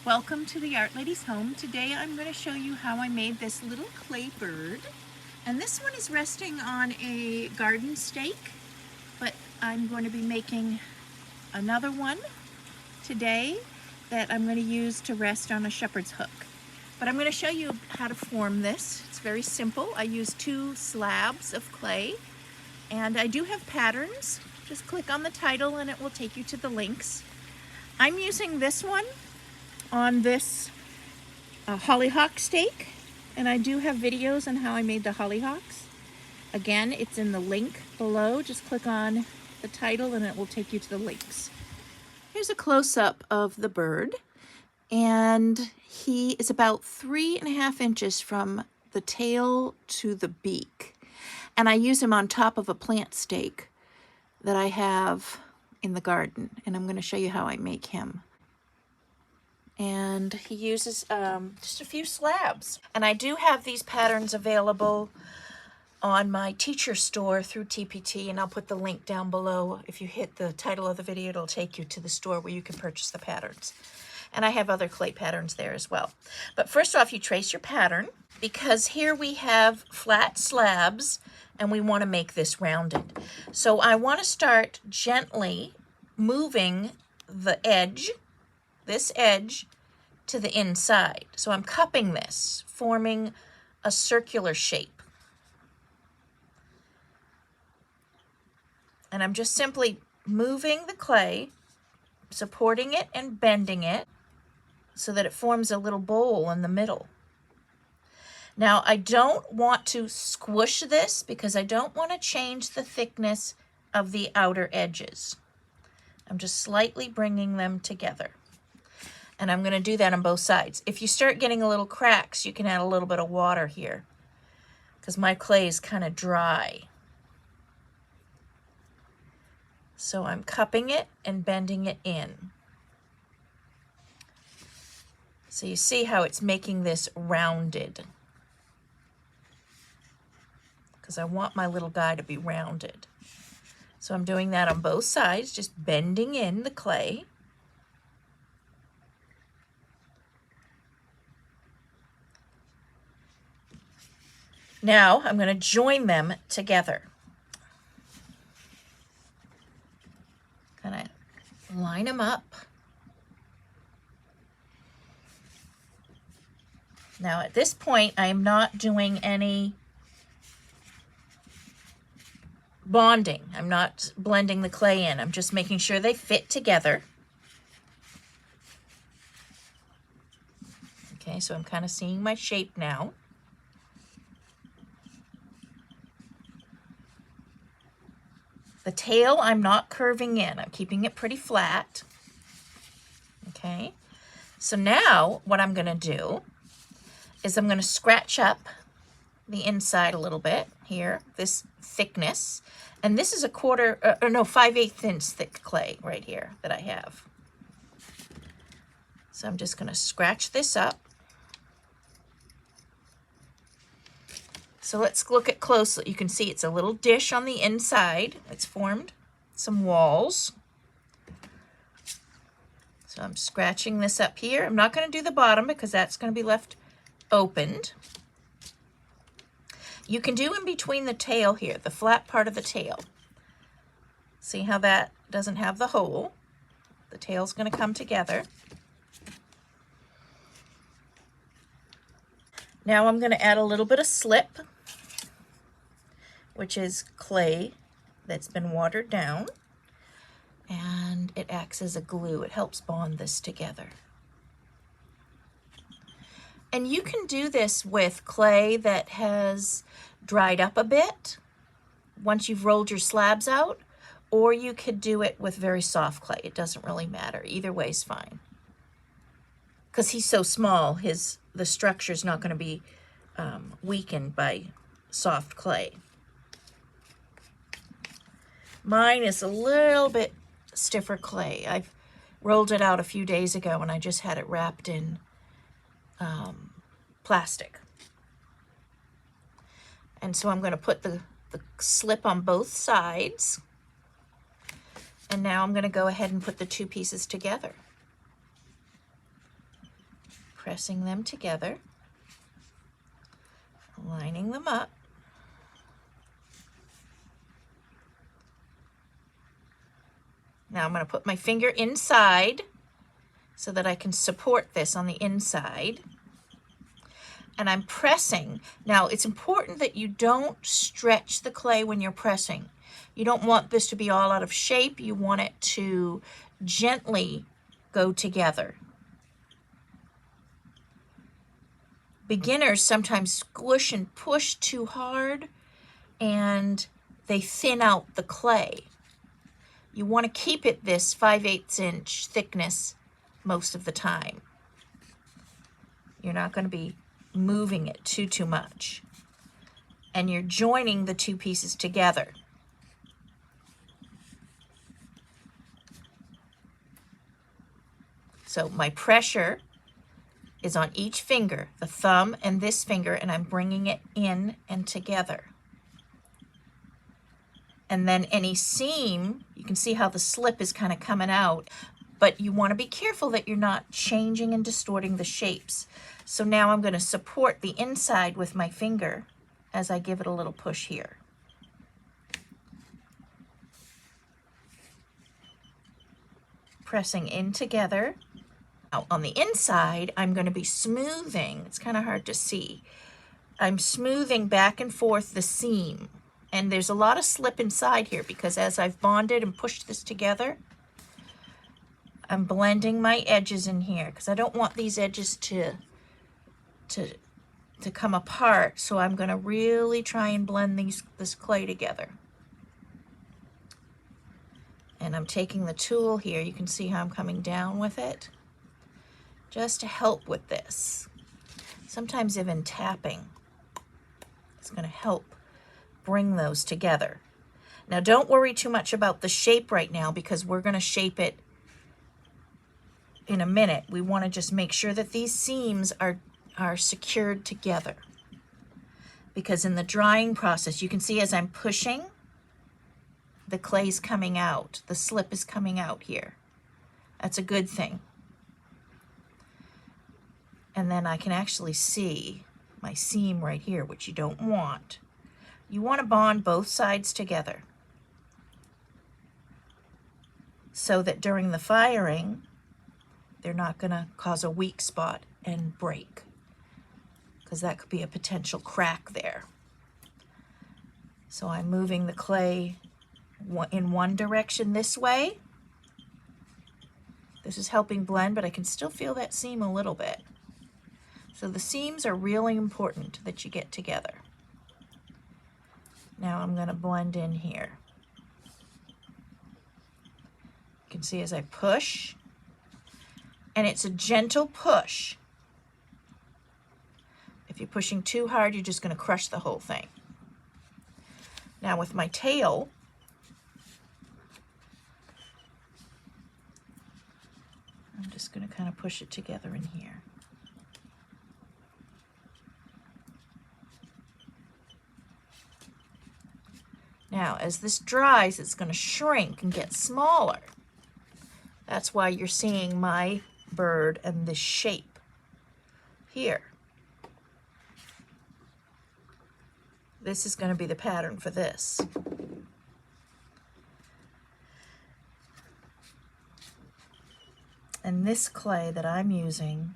Welcome to the Art Lady's home. Today I'm going to show you how I made this little clay bird. And this one is resting on a garden stake, but I'm going to be making another one today that I'm going to use to rest on a shepherd's hook. But I'm going to show you how to form this. It's very simple. I use 2 slabs of clay, and I do have patterns. Just click on the title and it will take you to the links. I'm using this one on this hollyhock stake, and I do have videos on how I made the hollyhocks. Again, it's in the link below. Just click on the title and it will take you to the links. Here's a close-up of the bird, and he is about 3.5 inches from the tail to the beak, and I use him on top of a plant stake that I have in the garden, and I'm going to show you how I make him. And he uses just a few slabs. And I do have these patterns available on my teacher store through TPT, and I'll put the link down below. If you hit the title of the video, it'll take you to the store where you can purchase the patterns. And I have other clay patterns there as well. But first off, you trace your pattern, because here we have flat slabs and we want to make this rounded. So I want to start gently moving the edge, this edge, to the inside. So I'm cupping this, forming a circular shape. And I'm just simply moving the clay, supporting it and bending it so that it forms a little bowl in the middle. Now, I don't want to squish this because I don't want to change the thickness of the outer edges. I'm just slightly bringing them together. And I'm going to do that on both sides. If you start getting a little cracks, you can add a little bit of water here, because my clay is kind of dry. So I'm cupping it and bending it in. So you see how it's making this rounded, because I want my little guy to be rounded. So I'm doing that on both sides, just bending in the clay. Now I'm going to join them together. Kind of line them up. Now at this point, I am not doing any bonding. I'm not blending the clay in. I'm just making sure they fit together. Okay, so I'm kind of seeing my shape now. The tail, I'm not curving in. I'm keeping it pretty flat. Okay, so now what I'm going to do is I'm going to scratch up the inside a little bit here, this thickness. And this is a 5/8 inch thick clay right here that I have. So I'm just going to scratch this up. So let's look at closely. You can see it's a little dish on the inside. It's formed some walls. So I'm scratching this up here. I'm not going to do the bottom because that's going to be left opened. You can do in between the tail here, the flat part of the tail. See how that doesn't have the hole? The tail's going to come together. Now I'm going to add a little bit of slip, which is clay that's been watered down, and it acts as a glue. It helps bond this together. And you can do this with clay that has dried up a bit once you've rolled your slabs out, or you could do it with very soft clay. It doesn't really matter. Either way is fine. Because he's so small, the structure's not going to be weakened by soft clay. Mine is a little bit stiffer clay. I've rolled it out a few days ago and I just had it wrapped in plastic. And so I'm going to put the slip on both sides. And now I'm going to go ahead and put the 2 pieces together. pressing them together, lining them up. Now I'm going to put my finger inside so that I can support this on the inside. And I'm pressing. Now it's important that you don't stretch the clay when you're pressing. You don't want this to be all out of shape. You want it to gently go together. Beginners sometimes squish and push too hard and they thin out the clay. You want to keep it this 5/8 inch thickness most of the time. You're not going to be moving it too much. And you're joining the two pieces together. So my pressure is on each finger, the thumb and this finger, and I'm bringing it in and together. And then any seam, you can see how the slip is kind of coming out, but you want to be careful that you're not changing and distorting the shapes. So now I'm going to support the inside with my finger as I give it a little push here. Pressing in together. Now on the inside, I'm going to be smoothing. It's kind of hard to see. I'm smoothing back and forth the seam. And there's a lot of slip inside here because as I've bonded and pushed this together, I'm blending my edges in here because I don't want these edges to come apart. So I'm going to really try and blend this clay together. And I'm taking the tool here. You can see how I'm coming down with it just to help with this. Sometimes even tapping is going to help bring those together. Now don't worry too much about the shape right now because we're going to shape it in a minute. We want to just make sure that these seams are secured together, because in the drying process you can see as I'm pushing, the clay's coming out, the slip is coming out here. That's a good thing. And then I can actually see my seam right here, which you don't want. You want to bond both sides together so that during the firing, they're not going to cause a weak spot and break, because that could be a potential crack there. So I'm moving the clay in one direction this way. This is helping blend, but I can still feel that seam a little bit. So the seams are really important that you get together. Now I'm going to blend in here. You can see as I push, and it's a gentle push. If you're pushing too hard, you're just going to crush the whole thing. Now with my tail, I'm just going to kind of push it together in here. Now, as this dries, it's going to shrink and get smaller. That's why you're seeing my bird and this shape here. This is going to be the pattern for this. And this clay that I'm using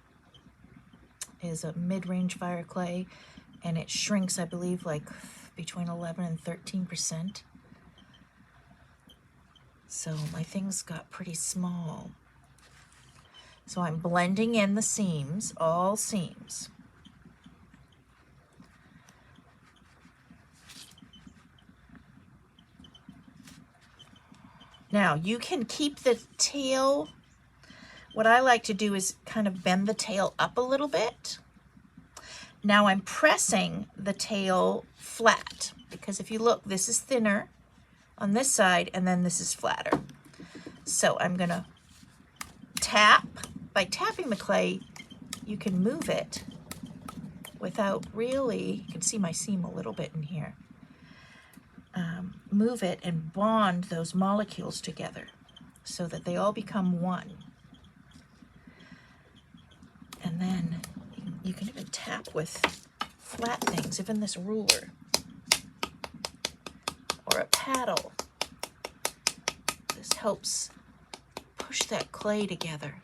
is a mid-range fire clay, and it shrinks, I believe, like between 11 and 13%. So my things got pretty small. So I'm blending in the seams, all seams. Now you can keep the tail. What I like to do is kind of bend the tail up a little bit. Now I'm pressing the tail flat, because if you look, this is thinner on this side and then this is flatter. So I'm going to tap. By tapping the clay, you can move it without really, you can see my seam a little bit in here. Move it and bond those molecules together so that they all become one. And then tap with flat things, even this ruler or a paddle. This helps push that clay together.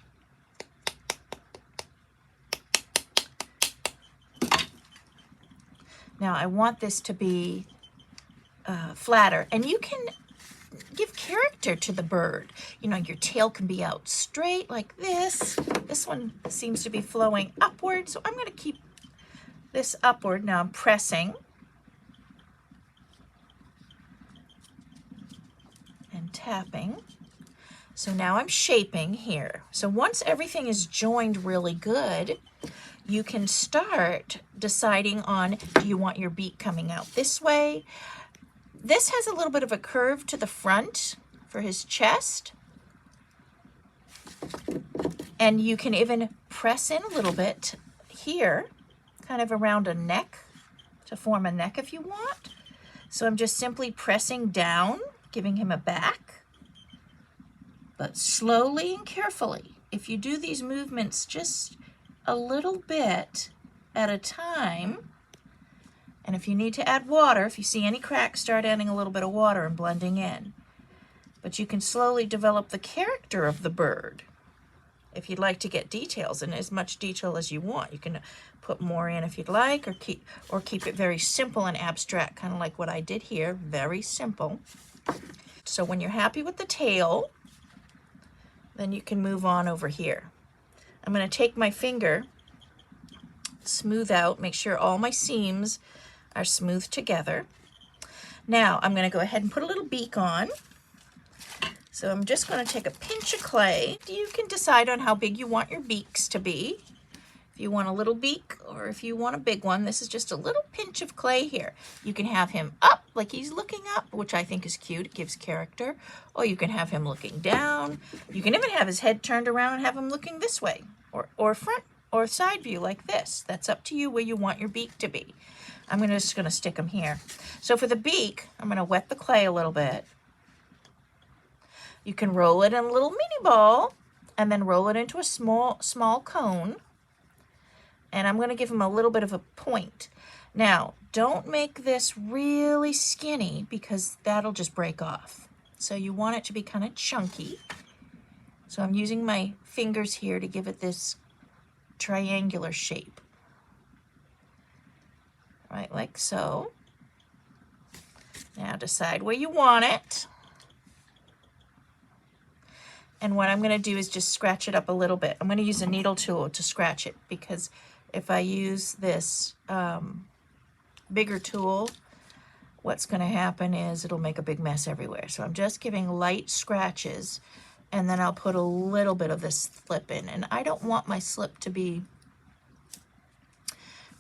Now I want this to be flatter, and you can give character to the bird. You know, your tail can be out straight like this. This one seems to be flowing upward, so I'm going to keep this upward. Now I'm pressing and tapping. So now I'm shaping here. So once everything is joined really good, you can start deciding on, do you want your beak coming out this way? This has a little bit of a curve to the front for his chest. And you can even press in a little bit here, kind of around a neck, to form a neck if you want. So I'm just simply pressing down, giving him a back, but slowly and carefully. If you do these movements just a little bit at a time, and if you need to add water, if you see any cracks, start adding a little bit of water and blending in. But you can slowly develop the character of the bird. If you'd like to get details, and as much detail as you want, you can put more in if you'd like, or keep it very simple and abstract, kind of like what I did here, very simple. So when you're happy with the tail, then you can move on over here. I'm going to take my finger, smooth out, make sure all my seams are smooth together. Now I'm going to go ahead and put a little beak on. So I'm just going to take a pinch of clay. You can decide on how big you want your beaks to be. If you want a little beak or if you want a big one, this is just a little pinch of clay here. You can have him up, like he's looking up, which I think is cute. It gives character. Or you can have him looking down. You can even have his head turned around and have him looking this way, or front or side view like this. That's up to you where you want your beak to be. I'm just going to stick him here. So for the beak, I'm going to wet the clay a little bit. You can roll it in a little mini ball and then roll it into a small cone. And I'm going to give him a little bit of a point. Now, don't make this really skinny because that'll just break off. So you want it to be kind of chunky. So I'm using my fingers here to give it this triangular shape. Right, like so. Now decide where you want it. And what I'm going to do is just scratch it up a little bit. I'm going to use a needle tool to scratch it, because if I use this bigger tool, what's going to happen is it'll make a big mess everywhere. So I'm just giving light scratches, and then I'll put a little bit of this slip in. And I don't want my slip to be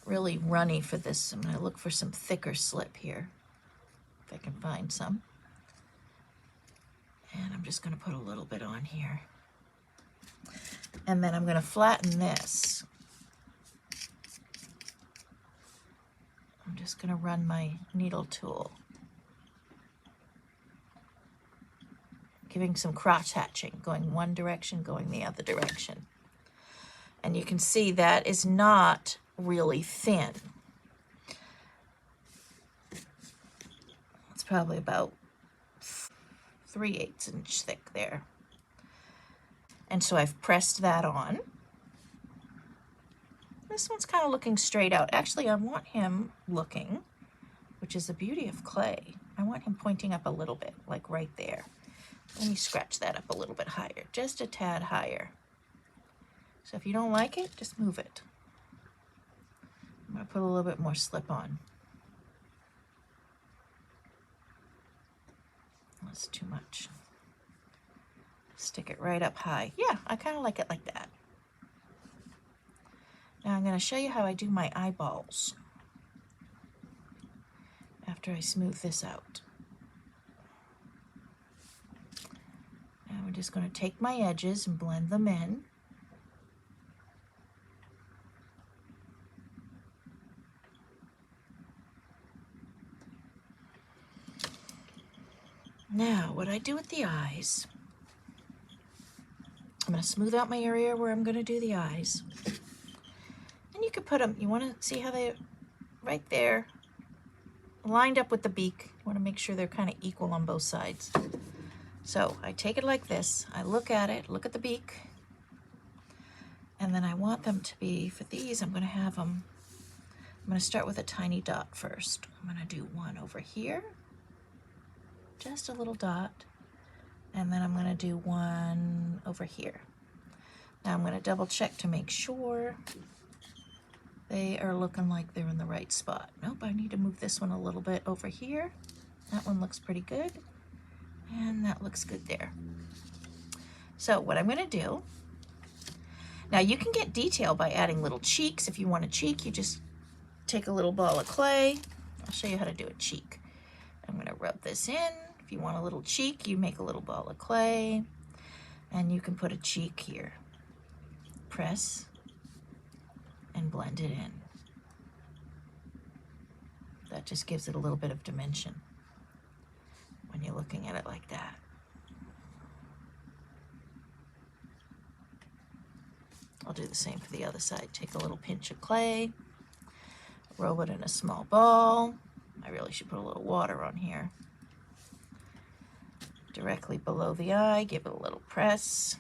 really runny for this. I'm going to look for some thicker slip here, if I can find some. And I'm just going to put a little bit on here. And then I'm going to flatten this. I'm just going to run my needle tool, giving some cross hatching, going one direction, going the other direction. And you can see that is not really thin. It's probably about 3/8 inch thick there. And so I've pressed that on. This one's kind of looking straight out. Actually, I want him looking, which is the beauty of clay. I want him pointing up a little bit, like right there. Let me scratch that up a little bit higher, just a tad higher. So if you don't like it, just move it. I'm going to put a little bit more slip on. That's too much. Stick it right up high. Yeah, I kind of like it like that. Now I'm going to show you how I do my eyeballs after I smooth this out. Now we're just going to take my edges and blend them in. Now, what I do with the eyes, I'm going to smooth out my area where I'm going to do the eyes. And you could put them, you want to see how they're right there, lined up with the beak. You want to make sure they're kind of equal on both sides. So I take it like this, I look at it, look at the beak, and then I want them to be, for these, I'm going to have them, I'm going to start with a tiny dot first. I'm going to do one over here, just a little dot, and then I'm going to do one over here. Now I'm going to double check to make sure they are looking like they're in the right spot. Nope, I need to move this one a little bit over here. That one looks pretty good, and that looks good there. So what I'm going to do, now you can get detail by adding little cheeks. If you want a cheek, you just take a little ball of clay. I'll show you how to do a cheek. I'm going to rub this in. If you want a little cheek, you make a little ball of clay, and you can put a cheek here. Press and blend it in. That just gives it a little bit of dimension when you're looking at it like that. I'll do the same for the other side. Take a little pinch of clay, roll it in a small ball. I really should put a little water on here. Directly below the eye, give it a little press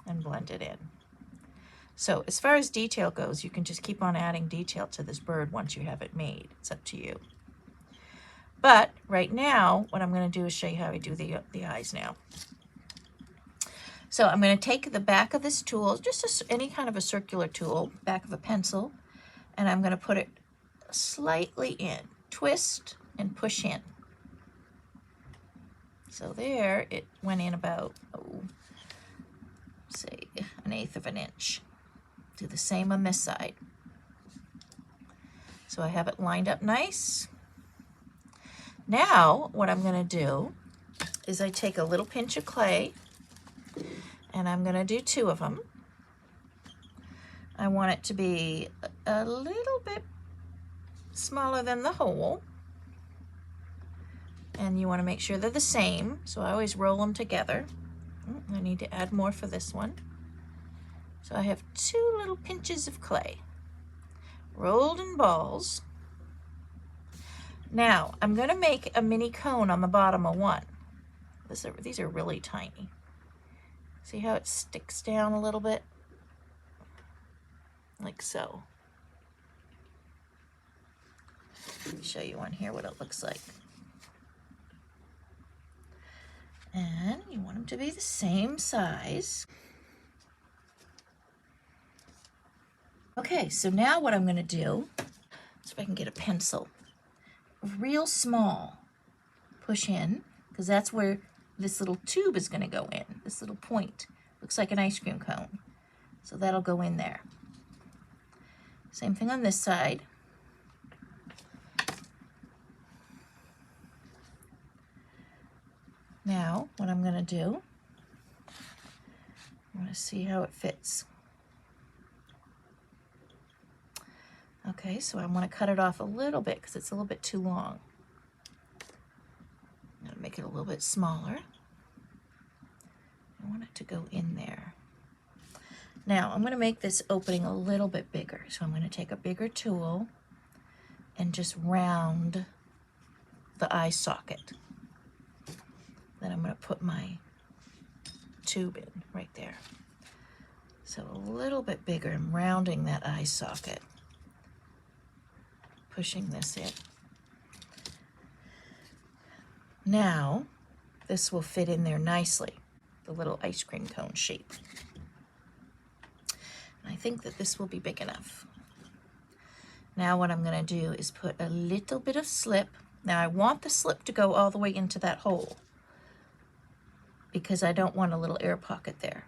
and blend it in. So as far as detail goes, you can just keep on adding detail to this bird once you have it made. It's up to you. But right now, what I'm going to do is show you how I do the eyes now. So I'm going to take the back of this tool, just any kind of a circular tool, back of a pencil, and I'm going to put it slightly in, twist and push in. So there, it went in about, say, 1/8 of an inch. Do the same on this side. So I have it lined up nice. Now, what I'm going to do is I take a little pinch of clay, and I'm going to do 2 of them. I want it to be a little bit smaller than the hole, and you want to make sure they're the same, so I always roll them together. I need to add more for this one. So I have 2 little pinches of clay rolled in balls. Now I'm going to make a mini cone on the bottom of one. These are really tiny. See how it sticks down a little bit? Like so. Let me show you on here what it looks like. And you want them to be the same size. Okay, so now what I'm going to do, see if I can get a pencil, real small, push in, because that's where this little tube is going to go in, this little point. Looks like an ice cream cone. So that'll go in there. Same thing on this side. Now, what I'm going to do, I want to see how it fits. Okay, so I want to cut it off a little bit because it's a little bit too long. I'm going to make it a little bit smaller. I want it to go in there. Now, I'm going to make this opening a little bit bigger. So I'm going to take a bigger tool and just round the eye socket. Then I'm going to put my tube in right there. So a little bit bigger, I'm rounding that eye socket. Pushing this in. Now, this will fit in there nicely, the little ice cream cone shape. And I think that this will be big enough. Now what I'm going to do is put a little bit of slip. Now I want the slip to go all the way into that hole because I don't want a little air pocket there.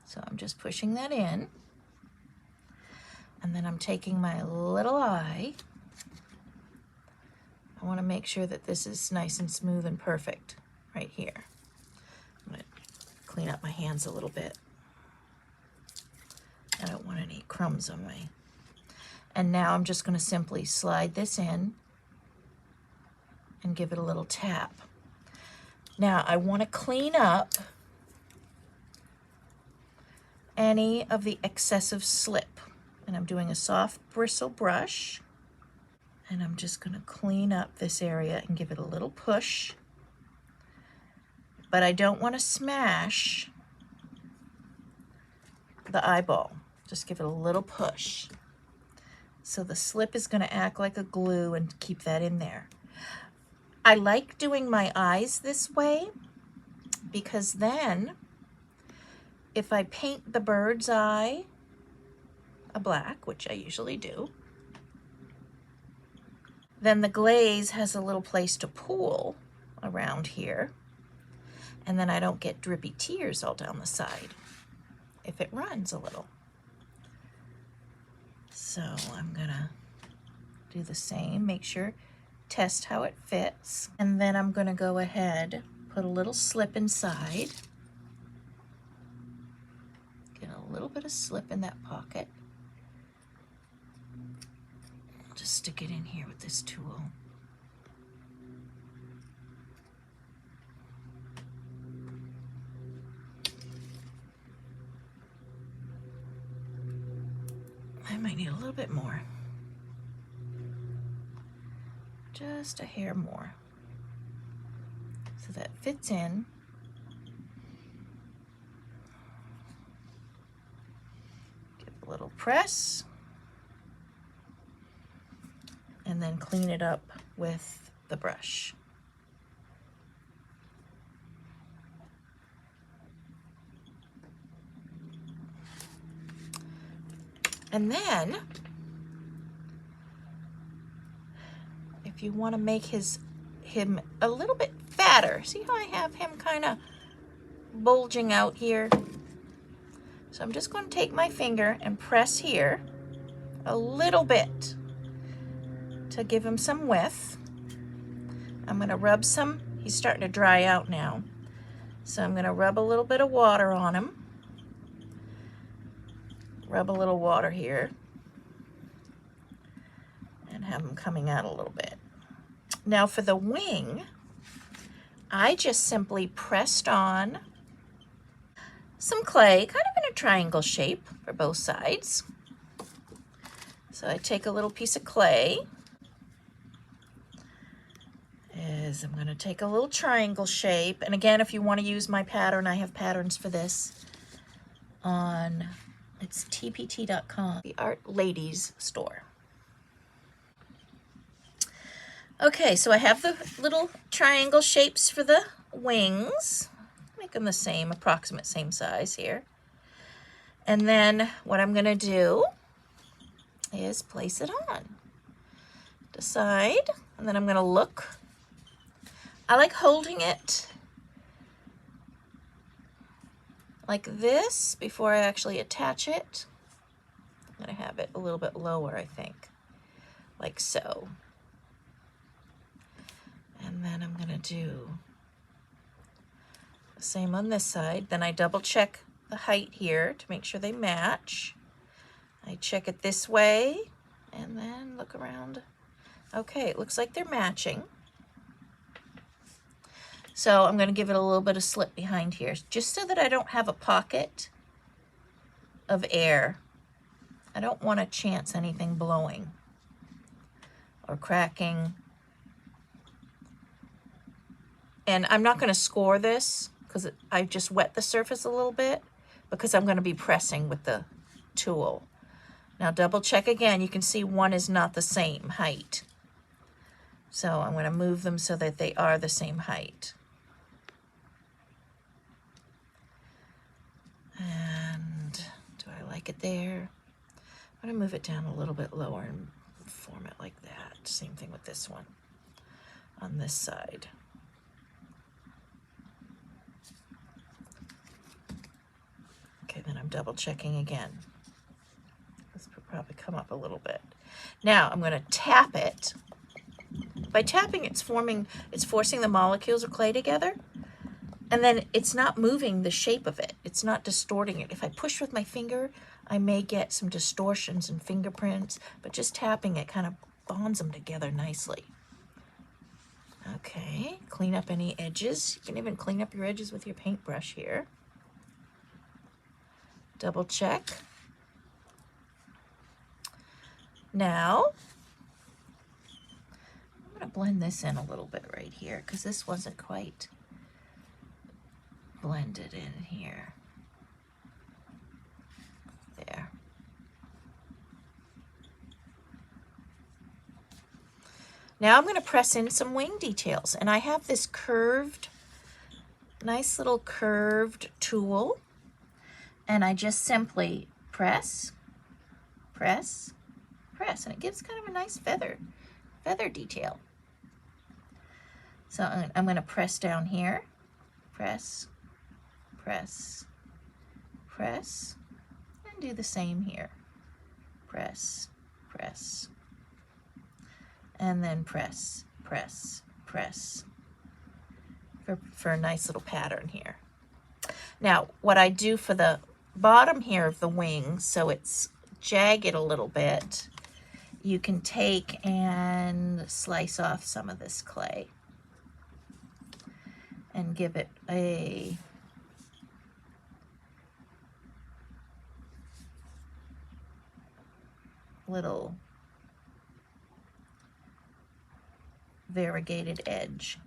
So I'm just pushing that in. And then I'm taking my little eye. I want to make sure that this is nice and smooth and perfect right here. I'm going to clean up my hands a little bit. I don't want any crumbs on my... And now I'm just going to simply slide this in and give it a little tap. Now I want to clean up any of the excessive slip. And I'm doing a soft bristle brush. And I'm just going to clean up this area and give it a little push. But I don't want to smash the eyeball. Just give it a little push. So the slip is going to act like a glue and keep that in there. I like doing my eyes this way because then if I paint the bird's eye a black, which I usually do, then the glaze has a little place to pool around here, and then I don't get drippy tears all down the side if it runs a little. So I'm gonna do the same, make sure, test how it fits, and then I'm gonna go ahead, put a little slip inside, get a little bit of slip in that pocket. Just stick it in here with this tool. I might need a little bit more. Just a hair more. So that fits in. Give it a little press. And then clean it up with the brush. And then, if you want to make him a little bit fatter, see how I have him kind of bulging out here? So I'm just going to take my finger and press here a little bit to give him some width. I'm going to rub some, he's starting to dry out now. So I'm going to rub a little bit of water on him. Rub a little water here and have him coming out a little bit. Now for the wing, I just simply pressed on some clay, kind of in a triangle shape for both sides. So I take a little piece of clay, I'm going to take a little triangle shape, and again, if you want to use my pattern, I have patterns for this on, it's tpt.com, the Art Ladies store. Okay, so I have the little triangle shapes for the wings. Make them the same, approximate same size here. And then what I'm going to do is place it on. Decide, and then I'm going to look. I like holding it like this before I actually attach it. I'm going to have it a little bit lower, I think, like so. And then I'm going to do the same on this side. Then I double check the height here to make sure they match. I check it this way and then look around. Okay, it looks like they're matching. So I'm going to give it a little bit of slip behind here, just so that I don't have a pocket of air. I don't want to chance anything blowing or cracking. And I'm not going to score this because I just wet the surface a little bit because I'm going to be pressing with the tool. Now double check again. You can see one is not the same height. So I'm going to move them so that they are the same height. And do I like it there? I'm going to move it down a little bit lower and form it like that. Same thing with this one on this side. Okay, then I'm double checking again. This will probably come up a little bit. Now I'm going to tap it. By tapping, it's forcing the molecules of clay together. And then it's not moving the shape of it. It's not distorting it. If I push with my finger, I may get some distortions and fingerprints, but just tapping it kind of bonds them together nicely. Okay, clean up any edges. You can even clean up your edges with your paintbrush here. Double check. Now, I'm going to blend this in a little bit right here because this wasn't quite blended in here. There. Now I'm going to press in some wing details, and I have this curved, nice little curved tool, and I just simply press, press, press, and it gives kind of a nice feather detail. So I'm going to press down here, press, press, press, and do the same here. Press, press, and then press, press, press for a nice little pattern here. Now, what I do for the bottom here of the wing, so it's jagged a little bit, you can take and slice off some of this clay and give it a little variegated edge.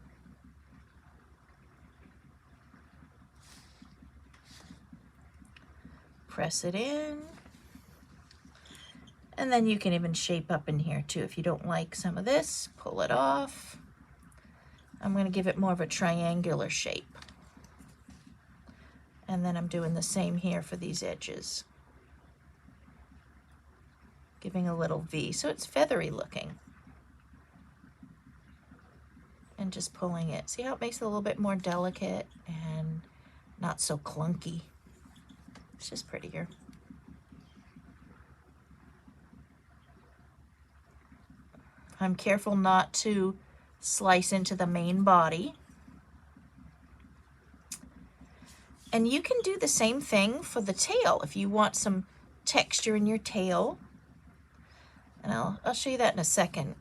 Press it in, and then you can even shape up in here too. If you don't like some of this, pull it off. I'm going to give it more of a triangular shape, and then I'm doing the same here for these edges, giving a little V so it's feathery looking, and just pulling it. See how it makes it a little bit more delicate and not so clunky. It's just prettier. I'm careful not to slice into the main body. And you can do the same thing for the tail if you want some texture in your tail. And I'll show you that in a second.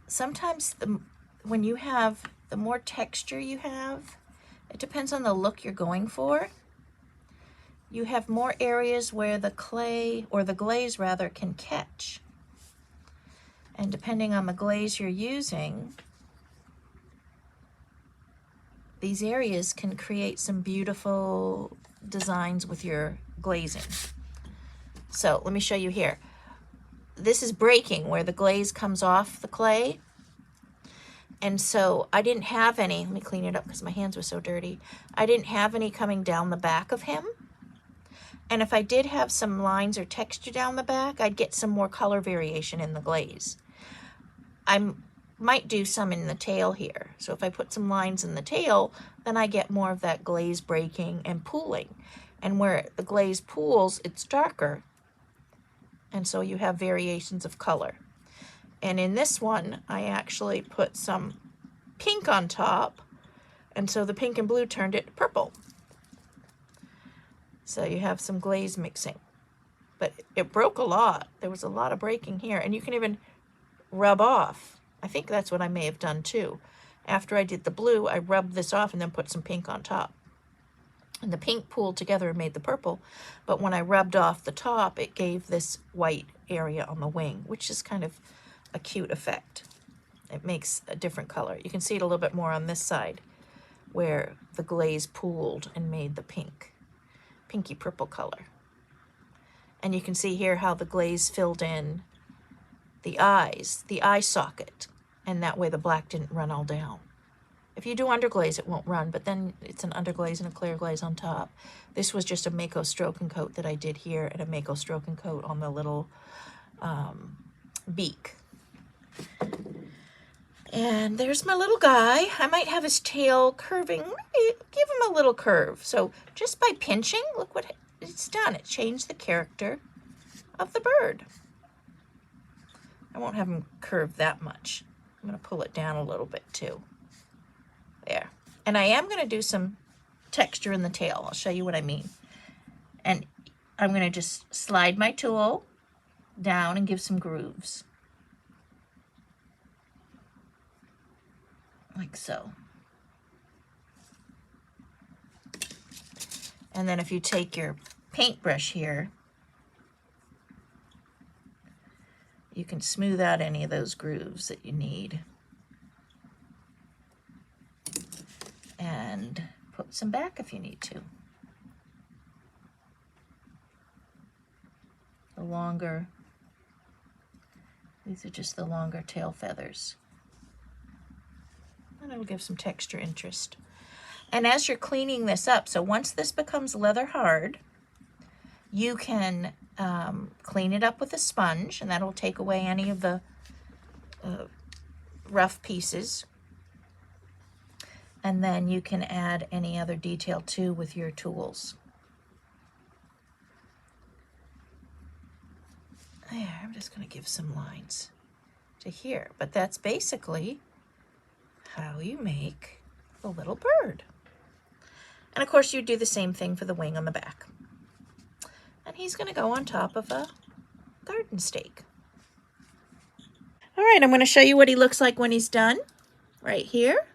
Sometimes when you have, the more texture you have, it depends on the look you're going for. You have more areas where the clay, or the glaze rather, can catch. And depending on the glaze you're using, these areas can create some beautiful designs with your glazing. So let me show you here. This is breaking where the glaze comes off the clay. And so I didn't have any, let me clean it up because my hands were so dirty. I didn't have any coming down the back of him. And if I did have some lines or texture down the back, I'd get some more color variation in the glaze. I might do some in the tail here. So if I put some lines in the tail, then I get more of that glaze breaking and pooling. And where the glaze pools, it's darker. And so you have variations of color. And in this one, I actually put some pink on top, and so the pink and blue turned it purple. So you have some glaze mixing. But it broke a lot. There was a lot of breaking here, and you can even rub off. I think that's what I may have done too. After I did the blue, I rubbed this off and then put some pink on top. And the pink pooled together and made the purple, but when I rubbed off the top, it gave this white area on the wing, which is kind of a cute effect. It makes a different color. You can see it a little bit more on this side where the glaze pooled and made the pinky purple color. And you can see here how the glaze filled in the eyes, the eye socket, and that way the black didn't run all down. If you do underglaze, it won't run, but then it's an underglaze and a clear glaze on top. This was just a Mako stroke and coat that I did here, and a Mako stroke and coat on the little beak. And there's my little guy. I might have his tail curving, maybe give him a little curve. So just by pinching, look what it's done. It changed the character of the bird. I won't have him curve that much. I'm going to pull it down a little bit too. There. And I am going to do some texture in the tail. I'll show you what I mean. And I'm going to just slide my tool down and give some grooves. Like so. And then if you take your paintbrush here you can smooth out any of those grooves that you need. And put some back if you need to. The longer, these are just the longer tail feathers. And it'll give some texture interest. And as you're cleaning this up, so once this becomes leather hard, you can clean it up with a sponge, and that'll take away any of the rough pieces. And then you can add any other detail too with your tools. There, I'm just going to give some lines to here. But that's basically how you make the little bird. And of course you do the same thing for the wing on the back. And he's going to go on top of a garden stake. All right, I'm going to show you what he looks like when he's done right here.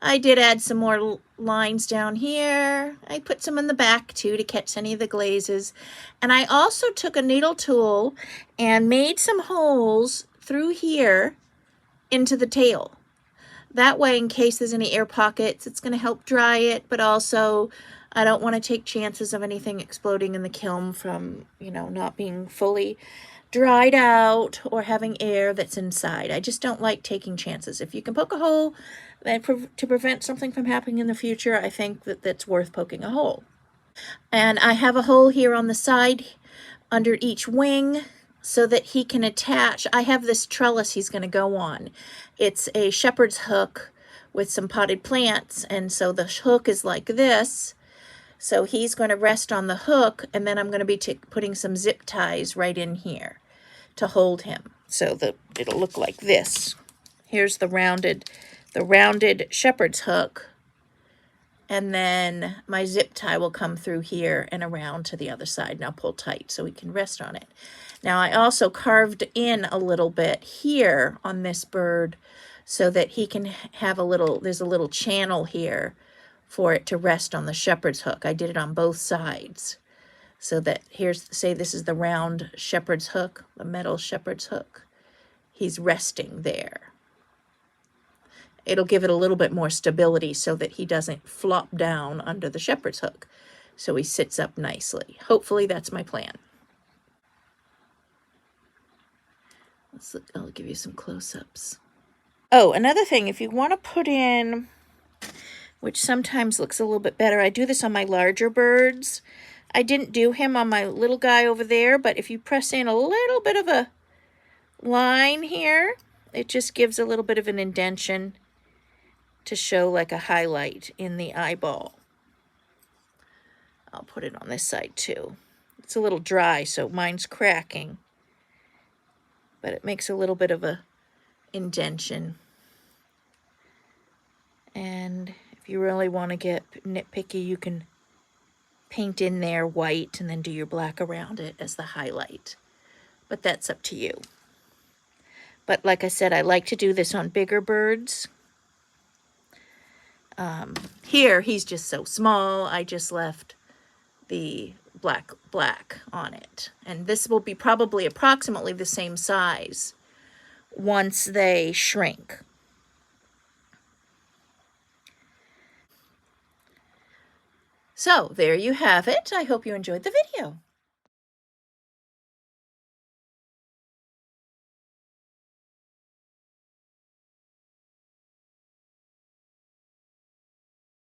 I did add some more lines down here. I put some in the back too to catch any of the glazes. And I also took a needle tool and made some holes through here into the tail. That way, in case there's any air pockets, it's going to help dry it, but also I don't want to take chances of anything exploding in the kiln from, you know, not being fully dried out or having air that's inside. I just don't like taking chances. If you can poke a hole to prevent something from happening in the future, I think that that's worth poking a hole. And I have a hole here on the side under each wing so that he can attach. I have this trellis he's going to go on. It's a shepherd's hook with some potted plants, and so the hook is like this. So he's going to rest on the hook, and then I'm going to be putting some zip ties right in here to hold him. So that it'll look like this. Here's the rounded shepherd's hook, and then my zip tie will come through here and around to the other side, and I'll pull tight so he can rest on it. Now I also carved in a little bit here on this bird so that he can have there's a little channel here for it to rest on the shepherd's hook. I did it on both sides so that say this is the round shepherd's hook, the metal shepherd's hook. He's resting there. It'll give it a little bit more stability so that he doesn't flop down under the shepherd's hook. So he sits up nicely. Hopefully that's my plan. I'll give you some close-ups. Oh, another thing, if you want to put in, which sometimes looks a little bit better, I do this on my larger birds. I didn't do him on my little guy over there, but if you press in a little bit of a line here, it just gives a little bit of an indentation to show like a highlight in the eyeball. I'll put it on this side too. It's a little dry, so mine's cracking, but it makes a little bit of a indentation. And if you really want to get nitpicky, you can paint in there white and then do your black around it as the highlight. But that's up to you. But like I said, I like to do this on bigger birds. Here, he's just so small, I just left the black on it. And this will be probably approximately the same size once they shrink. So there you have it. I hope you enjoyed the video.